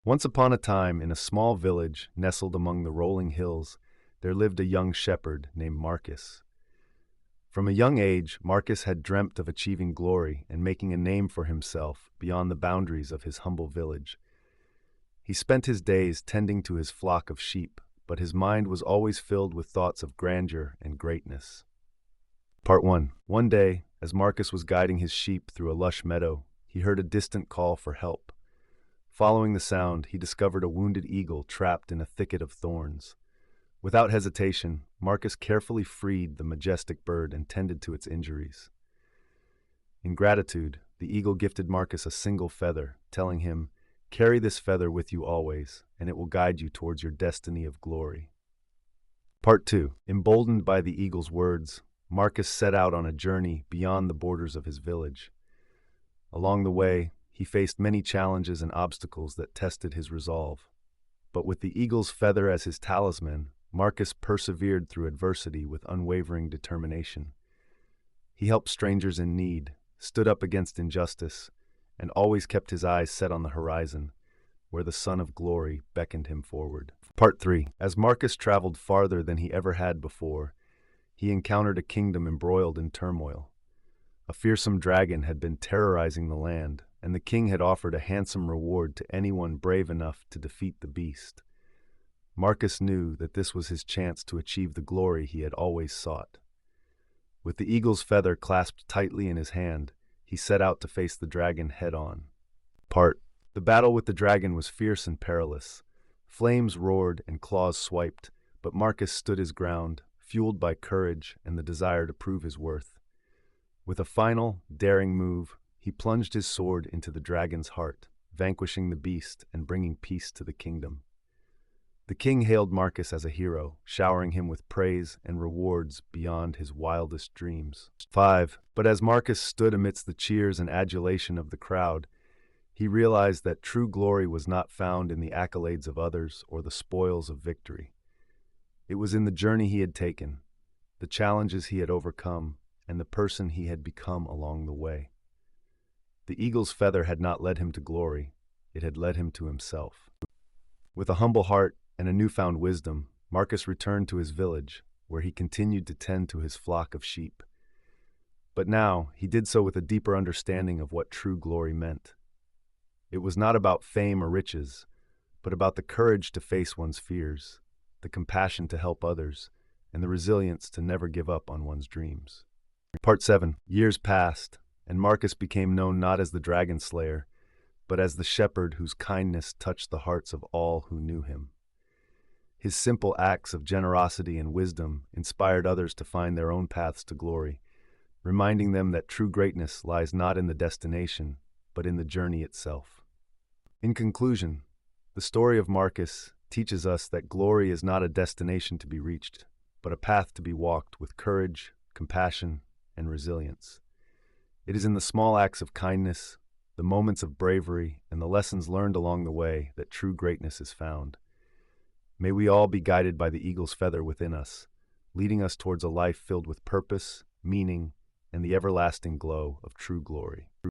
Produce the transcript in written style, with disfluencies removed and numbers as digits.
Once upon a time, in a small village nestled among the rolling hills, there lived a young shepherd named Marcus. From a young age, Marcus had dreamt of achieving glory and making a name for himself beyond the boundaries of his humble village. He spent his days tending to his flock of sheep, but his mind was always filled with thoughts of grandeur and greatness. Part 1. One day, as Marcus was guiding his sheep through a lush meadow, he heard a distant call for help. Following the sound, he discovered a wounded eagle trapped in a thicket of thorns. Without hesitation, Marcus carefully freed the majestic bird and tended to its injuries. In gratitude, the eagle gifted Marcus a single feather, telling him, "Carry this feather with you always, and it will guide you towards your destiny of glory." Part 2. Emboldened by the eagle's words, Marcus set out on a journey beyond the borders of his village. Along the way, he faced many challenges and obstacles that tested his resolve. But with the eagle's feather as his talisman, Marcus persevered through adversity with unwavering determination. He helped strangers in need, stood up against injustice, and always kept his eyes set on the horizon, where the sun of glory beckoned him forward. Part 3. As Marcus traveled farther than he ever had before, he encountered a kingdom embroiled in turmoil. A fearsome dragon had been terrorizing the land, and the king had offered a handsome reward to anyone brave enough to defeat the beast. Marcus knew that this was his chance to achieve the glory he had always sought. With the eagle's feather clasped tightly in his hand, he set out to face the dragon head-on. The battle with the dragon was fierce and perilous. Flames roared and claws swiped, but Marcus stood his ground, fueled by courage and the desire to prove his worth. With a final, daring move, he plunged his sword into the dragon's heart, vanquishing the beast and bringing peace to the kingdom. The king hailed Marcus as a hero, showering him with praise and rewards beyond his wildest dreams. 5. But as Marcus stood amidst the cheers and adulation of the crowd, he realized that true glory was not found in the accolades of others or the spoils of victory. It was in the journey he had taken, the challenges he had overcome, and the person he had become along the way. The eagle's feather had not led him to glory, it had led him to himself. With a humble heart and a newfound wisdom, Marcus returned to his village, where he continued to tend to his flock of sheep. But now, he did so with a deeper understanding of what true glory meant. It was not about fame or riches, but about the courage to face one's fears, the compassion to help others, and the resilience to never give up on one's dreams. Part 7. Years passed, and Marcus became known not as the dragon slayer, but as the shepherd whose kindness touched the hearts of all who knew him. His simple acts of generosity and wisdom inspired others to find their own paths to glory, reminding them that true greatness lies not in the destination, but in the journey itself. In conclusion, the story of Marcus teaches us that glory is not a destination to be reached, but a path to be walked with courage, compassion, and resilience. It is in the small acts of kindness, the moments of bravery, and the lessons learned along the way that true greatness is found. May we all be guided by the eagle's feather within us, leading us towards a life filled with purpose, meaning, and the everlasting glow of true glory.